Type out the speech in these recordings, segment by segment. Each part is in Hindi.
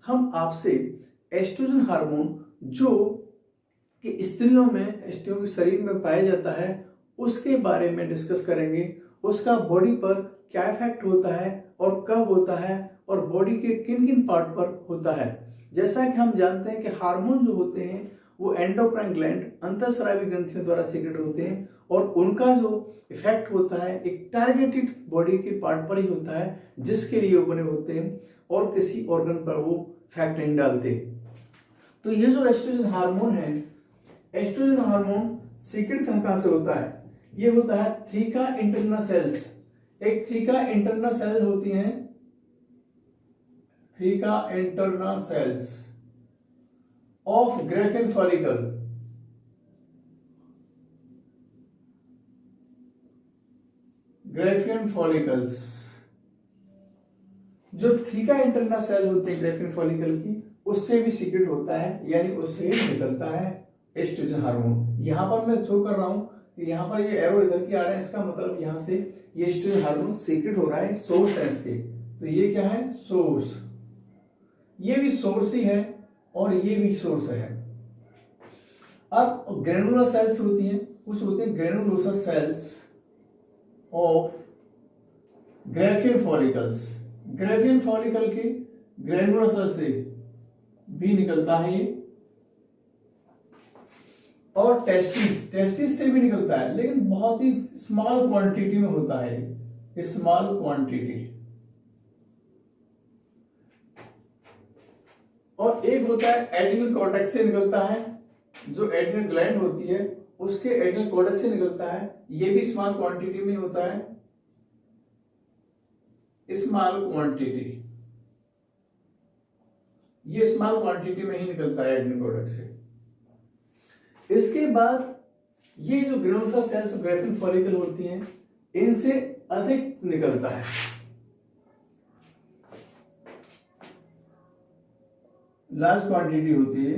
हम आपसे एस्ट्रोजन हार्मोन जो कि स्त्रियों के शरीर में पाया जाता है उसके बारे में डिस्कस करेंगे। उसका बॉडी पर क्या इफेक्ट होता है और कब होता है और बॉडी के किन किन पार्ट पर होता है। जैसा कि हम जानते हैं कि हार्मोन जो होते हैं वो एंडोक्राइन ग्लैंड अंतःस्रावी ग्रंथियों द्वारा सीक्रेट होते हैं और उनका जो इफेक्ट होता है एक टारगेटेड बॉडी के पार्ट पर ही होता है जिसके लिए वो बने होते हैं और किसी ऑर्गन पर वो इफेक्ट नहीं डालते। तो ये जो एस्ट्रोजन हार्मोन है, एस्ट्रोजन हार्मोन सीक्रेट कहाँ से होता है? ये होता है थीका इंटरना सेल्स। एक थीका इंटरना सेल्स होती हैं, theca interna cells of graafian follicle. Graafian follicles, जो थीका इंटरना सेल होते हैं ग्रेफिन फॉलिकल की, उससे भी सीक्रेट होता है, यानी उससे निकलता है एस्ट्रोजन हार्मोन। यहां पर मैं शो कर रहा हूं कि यहां पर ये एरो इधर की आ रहे हैं, इसका मतलब यहां से ये एस्ट्रोजन हार्मोन सीक्रेट हो रहा है सोर्स है इसके। तो ये क्या है? सोर्स। ये भी सोर्स ही है और ये भी सोर्स है। अब ग्रेनुलर सेल्स होती हैं, कुछ होते हैं granulosa cells of graafian follicles. Graafian follicle के ग्रेनुलर सेल से भी निकलता है ये, और टेस्टिस से भी निकलता है, लेकिन बहुत ही स्मॉल क्वांटिटी में होता है, स्मॉल क्वांटिटी। और एक होता है एड्रिनल कॉर्टेक्स से निकलता है, जो एड्रिनल ग्लैंड होती है उसके एड्रिनल कॉर्टेक्स से निकलता है, ये भी स्मॉल क्वांटिटी में होता है, स्मॉल क्वांटिटी। ये स्मॉल क्वांटिटी में ही निकलता है एड्रिनल कॉर्टेक्स से। इसके बाद ये जो ग्रेनुलोसा सेल्स ग्रेफिन फॉलिकल होती हैं, इनसे अधिक निकलता है। लार्ज क्वांटिटी होती है,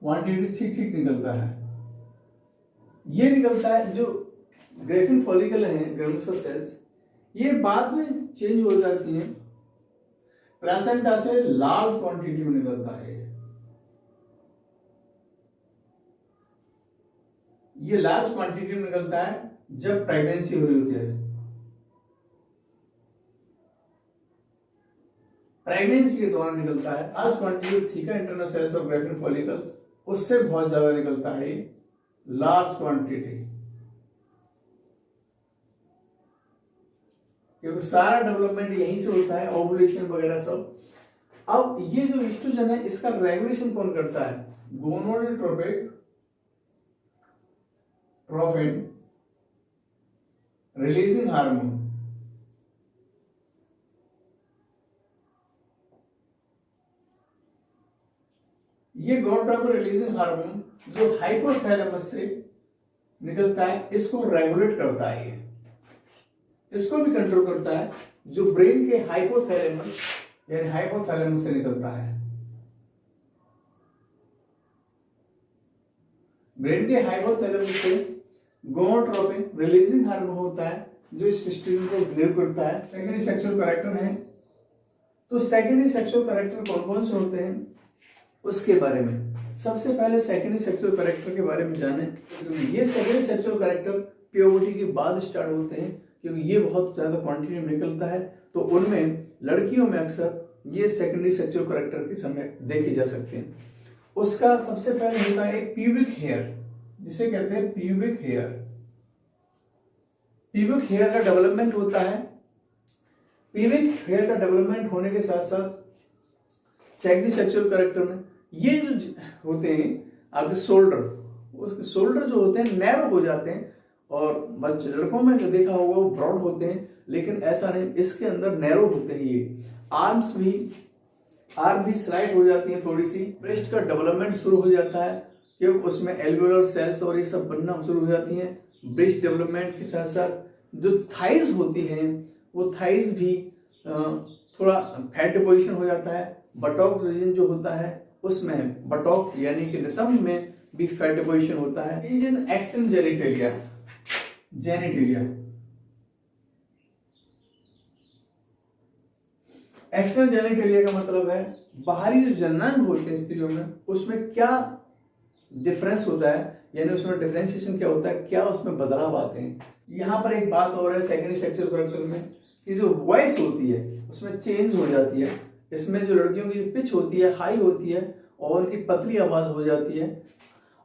क्वांटिटी ठीक ठीक निकलता है। ये निकलता है जो ग्रेफिन फॉलिकल है ग्रेनुलोसा सेल्स, ये बाद में चेंज हो जाती हैं, प्लेसेंटा से लार्ज क्वांटिटी में निकलता है। ये लार्ज क्वांटिटी में निकलता है जब प्रेगनेंसी हो रही होती है। प्रेगनेंसी के दौरान निकलता है। Large quantity theca internal cells of graafian follicles, उससे बहुत ज्यादा निकलता है लार्ज क्वांटिटी, क्योंकि सारा डेवलपमेंट यहीं से होता है, ओवुलेशन वगैरह सब। अब ये जो एस्ट्रोजन है इसका रेगुलेशन कौन करता है? Gonadotropic trophin releasing hormone. ये गोनाडोट्रोपिक रिलीजिंग हार्मोन जो हाइपोथैलेमस से निकलता है, इसको रेगुलेट करता है। इसको भी कंट्रोल करता है, जो ब्रेन के हाइपोथैलेमस यानी हाइपोथैलेमस से निकलता है। ब्रेन के हाइपोथैलेमस से गोनाडोट्रोपिन रिलीजिंग हार्मोन होता है जो इस सिस्टम को रिलीव करता है। सेकेंडरी सेक्सुअल कैरेक्टर है, तो सेकेंडरी सेक्सुअल कैरेक्टर कौन कौन से होते हैं उसके बारे में सबसे पहले सेकेंडरी सेक्सुअल कैरेक्टर के बारे में जाने। ये सेकेंडरी सेक्सुअल कैरेक्टर प्यूबर्टी के बाद स्टार्ट होते हैं, क्योंकि ये बहुत ज्यादा क्वांटिटी में निकलता है, तो उनमें लड़कियों में अक्सर ये सेकेंडरी सेक्सुअल कैरेक्टर के समय देखे जा सकते हैं। उसका सबसे पहले होता है एक प्यूबिक हेयर, जिसे कहते हैं प्यूबिक हेयर। प्यूबिक हेयर का डेवलपमेंट होता है। प्यूबिक हेयर का डेवलपमेंट होने के साथ साथ सेकेंडरी सेक्सुअल कैरेक्टर में ये जो होते हैं आपके शोल्डर जो होते हैं नैरो हो जाते हैं, और बच्चे लड़कों में जो देखा होगा वो ब्रॉड होते हैं, लेकिन ऐसा नहीं, इसके अंदर नैरो होते हैं। ये आर्म भी स्लाइड हो जाती है थोड़ी सी। ब्रेस्ट का डेवलपमेंट शुरू हो जाता है, क्योंकि उसमें एल्वियोलर सेल्स और ये सब बनना शुरू हो जाती हैं। ब्रेस्ट डेवलपमेंट के साथ साथ जो थाइज होती हैं वो थाइज भी थोड़ा फैट डिपोजिशन हो जाता है। बटॉक रीजन जो होता है उसमें बटॉक यानी कि नितंब में भी फैट डिपोजिशन होता है। एक्सटर्नल जेनिटेलिया एक्सटर्नल जेनिटलिया का मतलब है बाहरी जो जननांग होते हैं स्त्रियों में, उसमें क्या डिफरेंस होता है, यानी उसमें डिफरेंशिएशन क्या होता है, क्या उसमें बदलाव आते हैं। यहाँ पर एक बात और है सेकेंडरी सेक्सुअल करेक्टर में कि जो वॉइस होती है उसमें चेंज हो जाती है। इसमें जो लड़कियों की पिच होती है हाई होती है और उनकी पतली आवाज हो जाती है।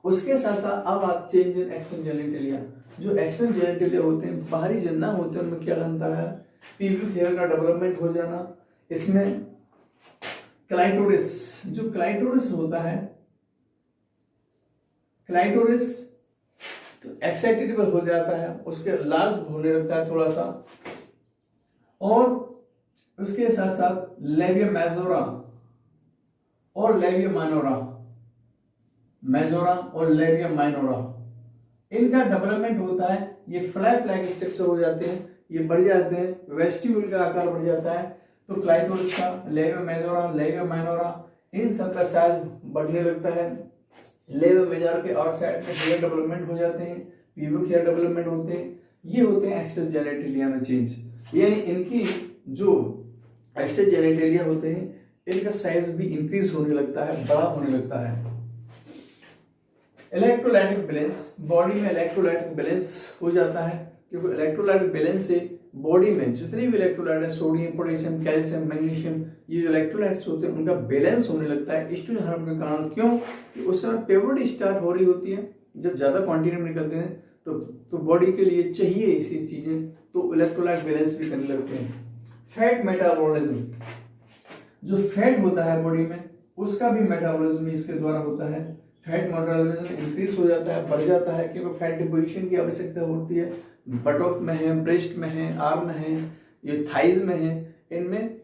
उसके साथ साथ अब आते चेंज इन एक्सटर्नल जेनिटलिया। जो एक्सटर्नल जेनिटलिया होते हैं, बाहरी जननांग होते हैं, उनमें क्या बनता है, पीब्यूक हेयर का डेवलपमेंट हो जाना। इसमें क्लाइटोरिस, जो क्लाइटोरिस होता है, क्लाइटोरिस तो एक्साइटेबल हो जाता है, उसके लार्ज होने लगता है थोड़ा सा। और उसके साथ साथ लेबिया मेजोरा और लेबिया माइनोरा, मेजोरा और लेबिया माइनोरा, इनका डेवलपमेंट होता है। ये फ्लैट लाइक स्ट्रक्चर हो जाते हैं, ये बढ़ जाते हैं, वेस्टिब्यूल का आकार बढ़ जाता है। तो क्लाइटोरिस का, लेबिया मेजोरा, लेबिया माइनोरा, इन सब का साइज बढ़ने लगता है। लेबिया मेजोरा के आउटसाइड में हेयर डेवलपमेंट हो जाते हैं, पीब्यूक हेयर डेवलपमेंट होते हैं। ये होते हैं एक्सटर्नल जेनिटलिया में चेंज, यानी इनकी जो एक्सटर्नल जेनिटलिया होते हैं इनका साइज भी इंक्रीज होने लगता है, बड़ा होने लगता है। इलेक्ट्रोलाइटिक बैलेंस, बॉडी में इलेक्ट्रोलाइटिक बैलेंस हो जाता है, क्योंकि इलेक्ट्रोलाइटिक बैलेंस से बॉडी में जितनी भी इलेक्ट्रोलाइट है, सोडियम, पोटेशियम, कैल्शियम, मैग्नीशियम, ये जो इलेक्ट्रोलाइट्स होते हैं उनका बैलेंस होने लगता है एस्ट्रोजन हार्मोन के कारण। क्यों कि उस समय प्यूबर्टी स्टार्ट हो रही होती है, जब ज्यादा क्वांटिटी में निकलते हैं तो बॉडी के लिए चाहिए ऐसी चीजें, तो इलेक्ट्रोलाइट बैलेंस भी करने लगते हैं। फैट मेटाबॉलिज्म, जो फैट होता है बॉडी में उसका भी मेटाबॉलिज्म इसके द्वारा होता है। फैट मेटाबॉलिज्म इंक्रीज हो जाता है, बढ़ जाता है, क्योंकि फैट डिपोजिशन की आवश्यकता होती है। बटोक में है, ब्रेस्ट में है, आर्म में है, ये थाइज में है, इनमें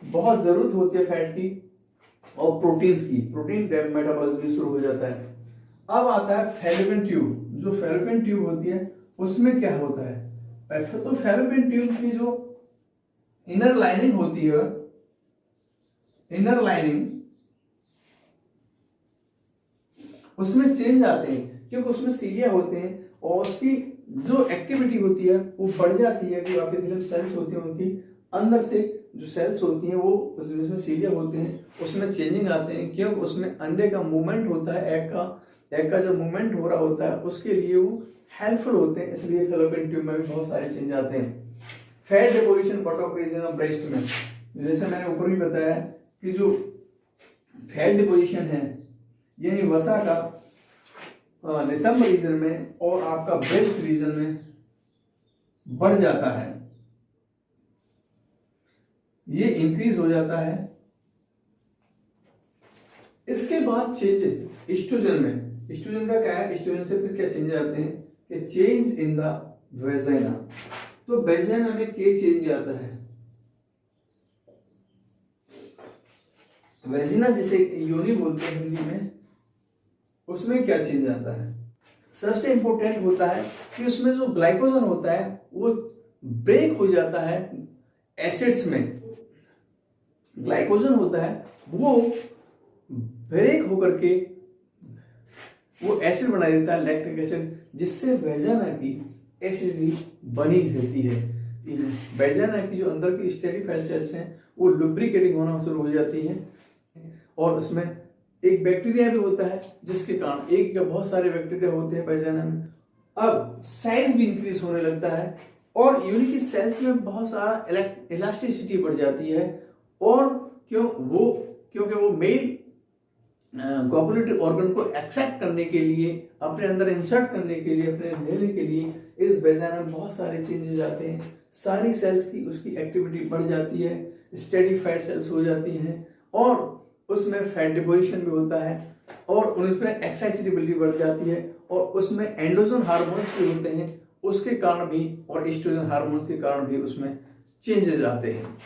बहुत जरूरत होती है फैट की और प्रोटीन्स की। प्रोटीन मेटाबॉलिज्म शुरू हो जाता है। अब आता है फैलोपियन ट्यूब। जो फैलोपियन ट्यूब होती है उसमें क्या होता है, तो फैलोपियन ट्यूब की जो इनर लाइनिंग होती है, इनर लाइनिंग, उसमें चेंज आते हैं, क्योंकि उसमें सीलिया होते हैं और उसकी जो एक्टिविटी होती है वो बढ़ जाती है। जो एपिथेलियम सेल्स होती हैं उनकी अंदर से जो सेल्स होती हैं वो उसमें सीलिया होते हैं, उसमें चेंजिंग आते हैं, क्योंकि उसमें अंडे का मूवमेंट होता है, एग का जो मूवमेंट हो रहा होता है उसके लिए वो हेल्पफुल होते हैं, इसलिए फैलोपियन ट्यूब में भी बहुत सारे चेंज आते हैं। फैट डिपोजिशन बटोक रीजन और ब्रेस्ट में, जैसे मैंने ऊपर भी बताया कि जो फैट डिपोजिशन है यानी वसा का नितंब रीजन में और आपका ब्रेस्ट रीजन में बढ़ जाता है, ये इंक्रीज हो जाता है। इसके बाद चेंजेस एस्ट्रोजन में, एस्ट्रोजन का क्या है, एस्ट्रोजन से फिर क्या चेंज आते हैं कि चेंज इन द वेजाइना। तो वेजाइना में क्या चेंज आता है, वेजिना जिसे योनि बोलते हैं हिंदी में, उसमें क्या चेंज आता है। सबसे इंपॉर्टेंट होता है कि उसमें जो ग्लाइकोजन होता है वो ब्रेक हो जाता है एसिड्स में। ग्लाइकोजन होता है वो ब्रेक होकर के वो एसिड बना देता है, लैक्टिक एसिड, जिससे वेजाइना की एसिडिटी बनी रहती है। वेजाइना की जो अंदर की स्टेडी फैट सेल्स हैं वो लुब्रिकेटिंग होना शुरू हो जाती है और उसमें एक बैक्टीरिया भी होता है जिसके कारण, एक या बहुत सारे बैक्टीरिया होते हैं वेजाइना में। अब साइज भी इंक्रीज होने लगता है और योनि की सेल्स में बहुत सारा इलास्टिसिटी बढ़ जाती है। और क्योंकि वो मेल कोपुलेटिव ऑर्गन को एक्सेप्ट करने के लिए, अपने अंदर इंसर्ट करने के लिए, अपने लेने के लिए इस वेजाइना में बहुत सारे चेंजेस आते हैं। सारी सेल्स की उसकी एक्टिविटी बढ़ जाती है, स्टेडी फैट सेल्स हो जाती हैं और उसमें फैट डिपोजिशन भी होता है और उसमें एक्साइटेबिलिटी बढ़ जाती है और उसमें एंड्रोजन हार्मोन्स भी होते हैं, उसके कारण भी, और एस्ट्रोजन हार्मोन्स के कारण भी उसमें चेंजेस आते हैं।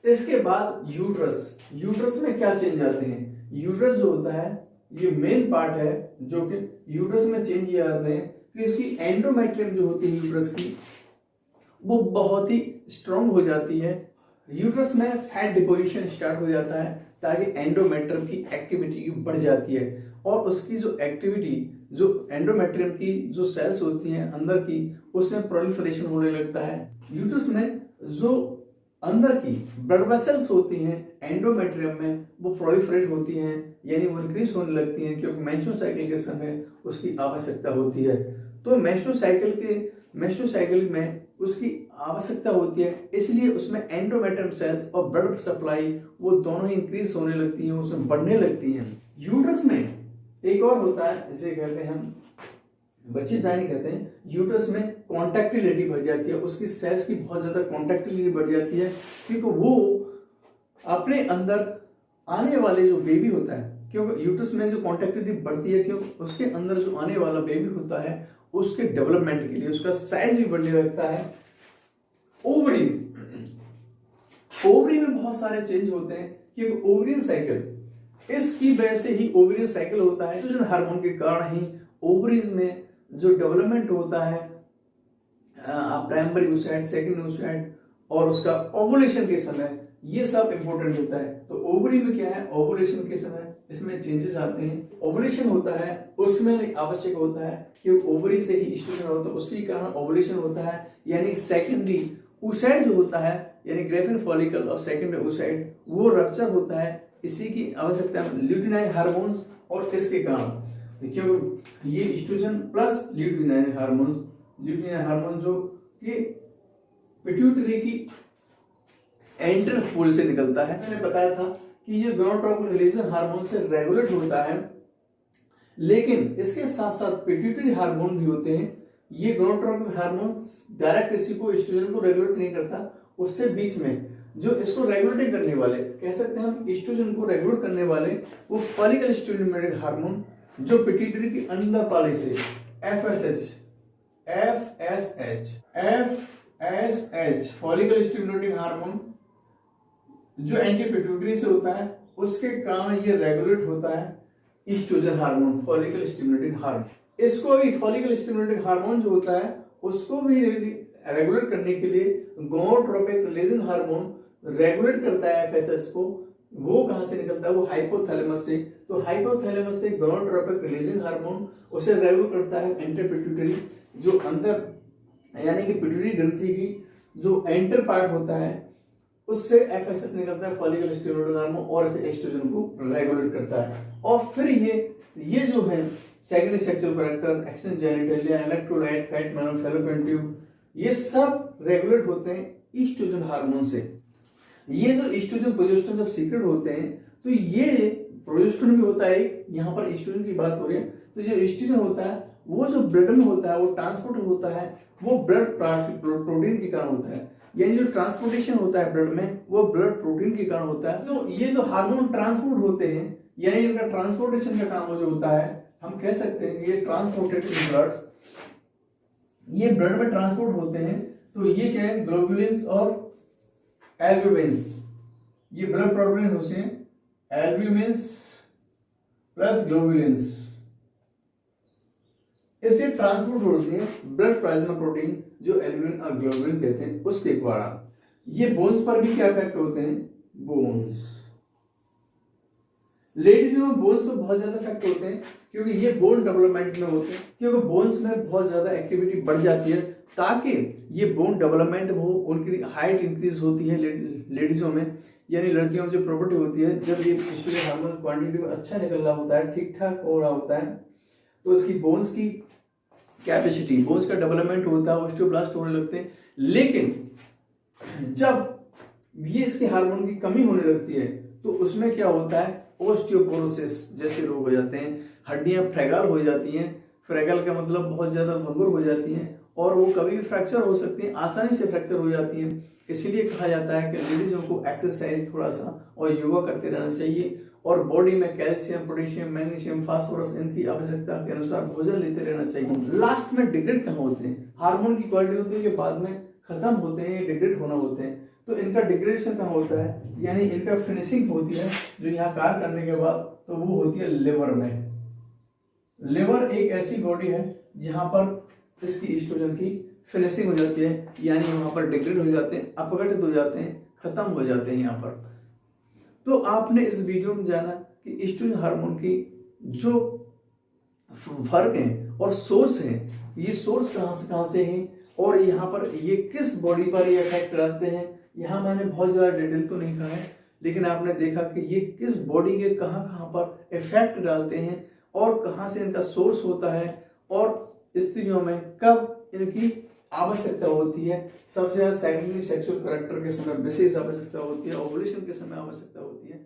इसके बाद यूट्रस, यूट्रस में क्या चेंज आते हैं। यूट्रस जो होता है ये मेन पार्ट है जो कि यूट्रस में चेंज ये आते हैं कि इसकी एंडोमेट्रियम जो होती है यूट्रस की वो बहुत ही स्ट्रांग हो जाती है। यूट्रस में फैट डिपोजिशन स्टार्ट हो जाता है ताकि एंडोमेट्रियम की एक्टिविटी बढ़ जाती है और उसकी जो एक्टिविटी, जो एंडोमेट्रियम की जो सेल्स होती हैं अंदर की, उसमें प्रोलिफरेशन होने लगता है। यूट्रस में जो अंदर की ब्लड वेसल्स होती हैं एंडोमेट्रियम में, वो प्रोलिफरेट होती हैं, यानी वो इंक्रीज होने लगती हैं, क्योंकि मेंस्ट्रुअल साइकिल के समय उसकी आवश्यकता होती है। तो मेंस्ट्रुअल साइकिल में उसकी आवश्यकता होती है, इसलिए उसमें एंडोमेट्रियम सेल्स और ब्लड सप्लाई वो दोनों ही इंक्रीज होने लगती हैं, उसमें बढ़ने लगती हैं। यूट्रस में एक और होता है, इसे कहते हैं हम बच्चेदानी कहते हैं। यूट्रस में कॉन्टैक्टिलिटी बढ़ जाती है, उसकी सेल्स की बहुत ज्यादा कॉन्टैक्टिलिटी बढ़ जाती है, क्योंकि वो अपने अंदर आने वाले जो बेबी होता है, क्योंकि यूट्रस में जो कॉन्टैक्टिलिटी बढ़ती है, क्योंकि उसके अंदर जो आने वाला बेबी होता है उसके डेवलपमेंट के लिए उसका साइज भी बढ़ने लगता है। ओवरी में बहुत सारे चेंज होते हैं, क्योंकि ओवरियन साइकिल, इसकी वजह से ही ओवरियन साइकिल होता है। एस्ट्रोजन हार्मोन के कारण ही ओवरीज में जो डेवलपमेंट होता है प्राइमरी oocyte, सेकेंडरी oocyte और उसका ओवुलेशन के समय, ये सब इंपॉर्टेंट होता है। तो ओवरी में क्या है, ओवुलेशन के समय इसमें चेंजेस आते हैं। ओवुलेशन होता है उसमें आवश्यक होता है कि ओवरी से ही एस्ट्रोजन होता है, उसके कारण ओवुलेशन होता है, यानी सेकेंडरी oocyte जो होता है, यानी ग्रेफिन फॉलिकल और सेकेंडरी oocyte वो रप्चर होता है। इसी की आवश्यकता है ल्यूटिनाइन हार्मोन्स और इसके कारण, क्योंकि ये एस्ट्रोजन प्लस ल्यूटिनाइन हार्मोन जो कि पिट्यूटरी की एंटर पोल से निकलता है। मैंने बताया था कि ये गोनाडोट्रोपिक रिलीजन हार्मोन से रेगुलेट होता है, लेकिन इसके साथ साथ पिट्यूटरी हार्मोन भी होते हैं। ये गोनाडोट्रोपिक हार्मोन डायरेक्ट इसी को एस्ट्रोजन को रेगुलेट नहीं करता, उससे बीच में जो इसको रेगुलेट करने वाले, कह सकते हैं हम एस्ट्रोजन को रेगुलेट करने वाले, वो फॉलिकल स्टिमुलेटिंग हार्मोन जो पिट्यूटरी के अंदर पाले से एफएसएच फॉलिकल स्टिमुलेटिंग हार्मोन जो एंटी पिट्यूटरी से होता है, उसके कारण ये रेगुलेट होता है oestrogen hormone, follicle stimulating hormone. इसको भी फॉलिकल स्टिमुलेटिंग हार्मोन जो होता है उसको भी रेगुलेट करने के लिए गोनाडोट्रोपिक रिलीजन हार्मोन रेगुलेट करता है एफएसएच को। वो कहां से निकलता है, वो हाइपोथैलेमस से। तो हाइपोथैलेमस से गोनाडोट्रोपिक रिलीजन हार्मोन उसे रेगुलेट करता है एंटी पिट्यूटरी, जो अंदर यानी कि पिट्यूटरी ग्रंथि की जो एंटर पार्ट होता है उससे एफएसएच निकलता है, फॉलिकल स्टिमुलेटिंग हार्मोन, और इसे एस्ट्रोजन को रेगुलेट करता है। और फिर ये जो है secondary sexual character, extension genitalia, electrolyte, fat मैनम, फैलोपियन ट्यूब, ये सब रेगुलेट होते हैं एस्ट्रोजन हार्मोन से। ये जो एस्ट्रोजन प्रोजेस्टेरोन जब सीक्रेट होते हैं तो ये प्रोजेस्टेरोन भी होता है, यहाँ पर एस्ट्रोजन की बात हो रही है। तो जो एस्ट्रोजन होता है वो जो ब्लड में होता है, वो ट्रांसपोर्ट होता है, वो ब्लड प्रोटीन के कारण होता है, यानी जो ट्रांसपोर्टेशन होता है ब्लड में वो ब्लड प्रोटीन के कारण होता है। तो ये जो हार्मोन ट्रांसपोर्ट होते हैं, यानी इनका ट्रांसपोर्टेशन का काम जो होता है, हम कह सकते हैं कि ये ट्रांसपोर्टेड ब्लड, ये ब्लड में ट्रांसपोर्ट होते हैं। तो ये क्या है, ग्लोबुलिन्स और एल्ब्यूमिन्स, ये ब्लड प्रोटीन होते हैं, एल्ब्यूमिन्स प्लस ग्लोबुलिन्स, इससे ट्रांसपोर्ट होती है ब्लड प्लाज्मा प्रोटीन जो एल्ब्यूमिन और ग्लोबुलिन कहते हैं, उसके द्वारा। ये बोन्स पर भी क्या इफेक्ट होते हैं, बोन्स, लेडीज में बोन्स पर बहुत ज्यादा इफेक्ट होते हैं, क्योंकि ये बोन डेवलपमेंट में होते हैं, क्योंकि बोन्स में बहुत ज्यादा एक्टिविटी बढ़ जाती है ताकि ये बोन डेवलपमेंट हो, उनकी हाइट इंक्रीज होती है लेडीजों में, यानी लड़कियों में जो प्रॉपर्टी होती है, जब ये एस्ट्रोजन हार्मोन क्वांटिटी में अच्छा निकल रहा होता है, ठीक ठाक हो रहा होता है, तो इसकी बोन्स की कैपेसिटी, बोन्स का डेवलपमेंट होता है, ऑस्टियोब्लास्ट होने लगते हैं। लेकिन जब ये इसके हार्मोन की कमी होने लगती है तो उसमें क्या होता है, ओस्टियोपोरोसिस जैसे रोग हो जाते हैं, हड्डियां फ्रैगल हो जाती हैं, फ्रैगल का मतलब बहुत ज्यादा भंगुर हो जाती हैं, और वो कभी भी फ्रैक्चर हो सकती है, आसानी से फ्रैक्चर हो जाती है। इसीलिए कहा जाता है कि लेडीजों को एक्सरसाइज थोड़ा सा और योगा करते रहना चाहिए, और बॉडी में कैल्शियम, पोटेशियम, मैग्नीशियम, फास्फोरस इनकी आवश्यकता के अनुसार भोजन लेते रहना चाहिए। लास्ट में डिग्रेड कहाँ होते हैं, हार्मोन की क्वालिटी होती है कि बाद में खत्म होते हैं, डिग्रेड होना होते हैं। तो इनका डिग्रेडेशन कहाँ होता है, यानी इनका फिनिशिंग होती है जो यहाँ कार्य करने के बाद, तो वो होती है लिवर में। लिवर एक ऐसी बॉडी है जहां पर इसकी एस्ट्रोजन की फिनिशिंग हो जाती है, यानी वहां पर डिग्रेड हो जाते हैं, अपघटित हो जाते हैं, खत्म हो जाते हैं यहाँ पर। तो आपने इस वीडियो में जाना कि एस्ट्रोजन हार्मोन की जो फर्क है और सोर्स है, ये सोर्स कहाँ से हैं, और यहाँ पर ये किस बॉडी पर ये इफेक्ट करते हैं, यहाँ मैंने बहुत ज़्यादा डिटेल तो नहीं कहा है, लेकिन आपने देखा कि ये किस बॉडी के कहाँ कहाँ पर इफेक्ट डालते हैं और कहाँ से इनका सोर्स होता है और स्त्रियों में कब इनकी आवश्यकता होती है। सबसे ज़्यादा सेकेंडरी सेक्सुअल करैक्टर के समय विशेष आवश्यकता होती है, ओवुलेशन के समय आवश्यकता होती है।